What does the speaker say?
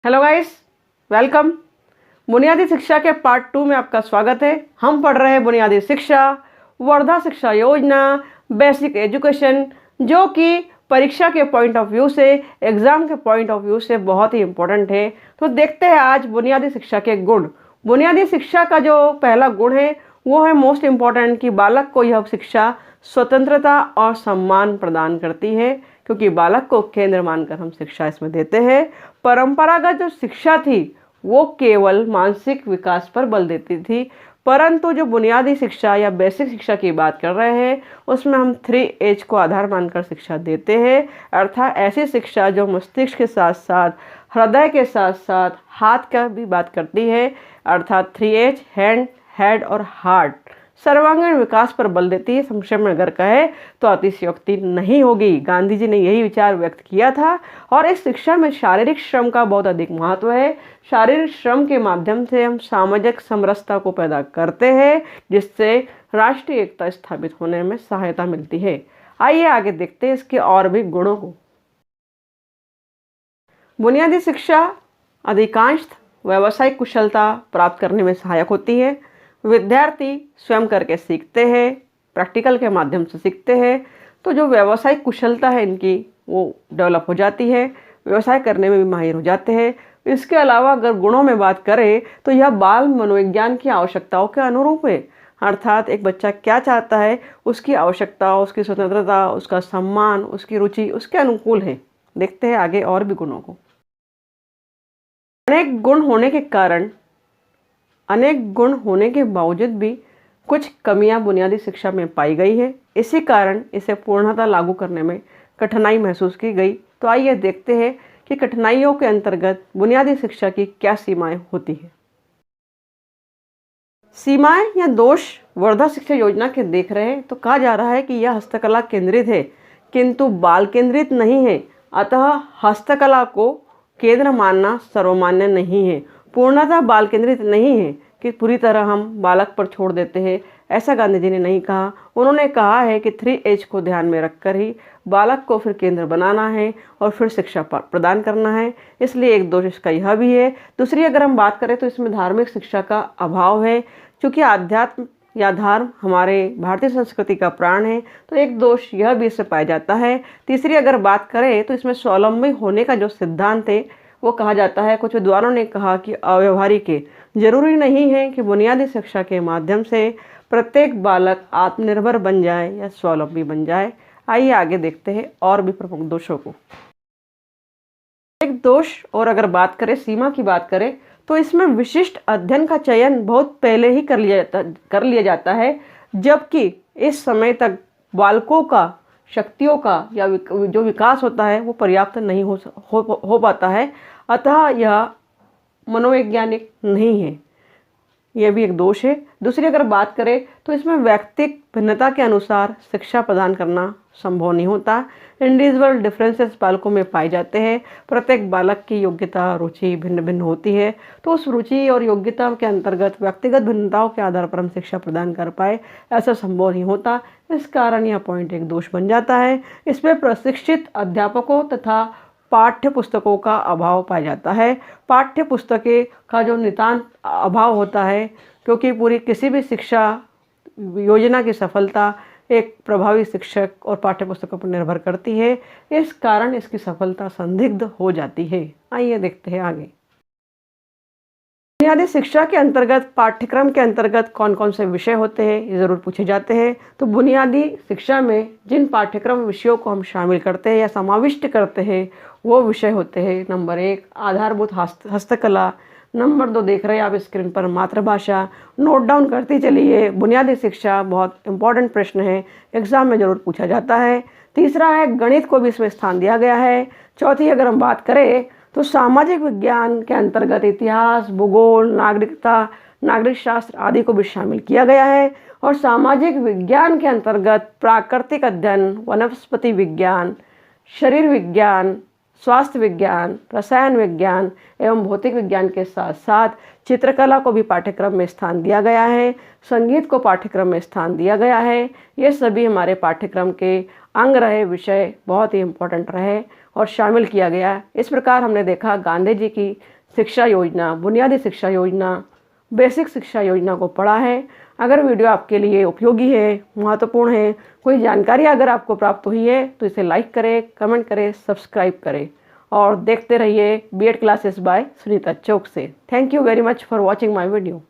Hello guys, welcome. बुनियादी शिक्षा के पार्ट 2 में आपका स्वागत है। हम पढ़ रहे हैं बुनियादी शिक्षा, वर्धा शिक्षा योजना, बेसिक एजुकेशन, जो कि परीक्षा के पॉइंट ऑफ व्यू से, एग्जाम के पॉइंट ऑफ व्यू से बहुत ही इम्पोर्टेंट है। तो देखते हैं आज बुनियादी शिक्षा के गुण। बुनियादी शिक्षा का जो पहला गुण है वो है मोस्ट इम्पॉर्टेंट, कि बालक को यह शिक्षा स्वतंत्रता और सम्मान प्रदान करती है, क्योंकि बालक को केंद्र मानकर हम शिक्षा इसमें देते हैं। परंपरागत जो शिक्षा थी वो केवल मानसिक विकास पर बल देती थी, परंतु जो बुनियादी शिक्षा या बेसिक शिक्षा की बात कर रहे हैं उसमें हम 3H को आधार मानकर शिक्षा देते हैं। अर्थात ऐसी शिक्षा जो मस्तिष्क के साथ साथ हृदय के साथ साथ हाथ का भी बात करती है, अर्थात 3H, हैंड, हेड और हार्ट, सर्वांगीण विकास पर बल देती है। संक्षेप में अगर कहे तो अतिशयोक्ति नहीं होगी। गांधी जी ने यही विचार व्यक्त किया था। और इस शिक्षा में शारीरिक श्रम का बहुत अधिक महत्व है। शारीरिक श्रम के माध्यम से हम सामाजिक समरसता को पैदा करते हैं, जिससे राष्ट्रीय एकता स्थापित होने में सहायता मिलती है। आइए आगे देखते हैं इसके और भी गुणों को। बुनियादी शिक्षा अधिकांश व्यावसायिक कुशलता प्राप्त करने में सहायक होती है। विद्यार्थी स्वयं करके सीखते हैं, प्रैक्टिकल के माध्यम से सीखते हैं, तो जो व्यावसायिक कुशलता है इनकी वो डेवलप हो जाती है, व्यवसाय करने में भी माहिर हो जाते हैं। इसके अलावा अगर गुणों में बात करें तो यह बाल मनोविज्ञान की आवश्यकताओं के अनुरूप है। अर्थात एक बच्चा क्या चाहता है, उसकी आवश्यकता, उसकी स्वतंत्रता, उसका सम्मान, उसकी रुचि उसके अनुकूल है। देखते हैं आगे और भी गुणों को। अनेक गुण होने के बावजूद भी कुछ कमियां बुनियादी शिक्षा में पाई गई है। इसी कारण इसे पूर्णतः लागू करने में कठिनाई महसूस की गई। तो आइए देखते हैं कि कठिनाइयों के अंतर्गत बुनियादी शिक्षा की क्या सीमाएं होती है। सीमाएं या दोष वर्धा शिक्षा योजना के देख रहे हैं तो कहा जा रहा है कि यह हस्तकला केंद्रित है, किंतु बाल केंद्रित नहीं है। अतः हस्तकला को केंद्र मानना सर्वमान्य नहीं है। पूर्णतः बाल केंद्रित नहीं है कि पूरी तरह हम बालक पर छोड़ देते हैं, ऐसा गांधी जी ने नहीं कहा। उन्होंने कहा है कि 3H को ध्यान में रखकर ही बालक को फिर केंद्र बनाना है और फिर शिक्षा प्रदान करना है। इसलिए एक दोष इसका यह भी है। दूसरी अगर हम बात करें तो इसमें धार्मिक शिक्षा का अभाव है, क्योंकि अध्यात्म या धर्म हमारे भारतीय संस्कृति का प्राण है, तो एक दोष यह भी इससे पाया जाता है। तीसरी अगर बात करें तो इसमें स्वावलंबी होने का जो सिद्धांत है वो कहा जाता है। कुछ विद्वानों ने कहा कि अव्यवहारिक है। जरूरी नहीं है कि बुनियादी शिक्षा के माध्यम से प्रत्येक बालक आत्मनिर्भर बन जाए या स्वावलंबी बन जाए। आइए आगे देखते हैं और भी प्रमुख दोषों को। एक दोष और अगर बात करें, सीमा की बात करें, तो इसमें विशिष्ट अध्ययन का चयन बहुत पहले ही कर लिया जाता है, जबकि इस समय तक बालकों का शक्तियों का या जो विकास होता है वो पर्याप्त नहीं हो पाता है। अतः यह मनोवैज्ञानिक नहीं है, यह भी एक दोष है। दूसरी अगर बात करें तो इसमें व्यक्तिगत भिन्नता के अनुसार शिक्षा प्रदान करना संभव नहीं होता। इंडिविजुअल डिफरेंसेस बालकों में पाए जाते हैं। प्रत्येक बालक की योग्यता, रुचि भिन्न भिन्न होती है, तो उस रुचि और योग्यता के अंतर्गत व्यक्तिगत भिन्नताओं के आधार पर हम शिक्षा प्रदान कर पाए, ऐसा संभव नहीं होता। इस कारण यह पॉइंट एक दोष बन जाता है। इसमें प्रशिक्षित अध्यापकों तथा पाठ्य पुस्तकों का अभाव पाया जाता है। पाठ्य पुस्तकें का जो नितांत अभाव होता है, क्योंकि पूरी किसी भी शिक्षा योजना की सफलता एक प्रभावी शिक्षक और पाठ्य पुस्तकों पर निर्भर करती है। इस कारण इसकी सफलता संदिग्ध हो जाती है। आइए देखते हैं आगे। बुनियादी शिक्षा के अंतर्गत पाठ्यक्रम के अंतर्गत कौन कौन से विषय होते हैं ये ज़रूर पूछे जाते हैं। तो बुनियादी शिक्षा में जिन पाठ्यक्रम विषयों को हम शामिल करते हैं या समाविष्ट करते हैं वो विषय होते हैं, नंबर 1 आधारभूत हस्तकला, नंबर 2 देख रहे हैं आप स्क्रीन पर मातृभाषा। नोट डाउन करते चलिए, बुनियादी शिक्षा बहुत इंपॉर्टेंट प्रश्न है, एग्जाम में जरूर पूछा जाता है। तीसरा है गणित को भी इसमें स्थान दिया गया है। चौथी अगर हम बात करें तो सामाजिक विज्ञान के अंतर्गत इतिहास, भूगोल, नागरिकता, नागरिक शास्त्र आदि को भी शामिल किया गया है। और सामाजिक विज्ञान के अंतर्गत प्राकृतिक अध्ययन, वनस्पति विज्ञान, शरीर विज्ञान, स्वास्थ्य विज्ञान, रसायन विज्ञान एवं भौतिक विज्ञान के साथ साथ चित्रकला को भी पाठ्यक्रम में स्थान दिया गया है। संगीत को पाठ्यक्रम में स्थान दिया गया है। ये सभी हमारे पाठ्यक्रम के अंग रहे, विषय बहुत ही इम्पोर्टेंट रहे और शामिल किया गया। इस प्रकार हमने देखा गांधी जी की शिक्षा योजना, बुनियादी शिक्षा योजना, बेसिक शिक्षा योजना को पढ़ा है। अगर वीडियो आपके लिए उपयोगी है, महत्वपूर्ण है, कोई जानकारी अगर आपको प्राप्त हुई है तो इसे लाइक करें, कमेंट करें, सब्सक्राइब करें और देखते रहिए बीएड क्लासेस बाय सुनीता चौक से। Thank you very much for watching my video.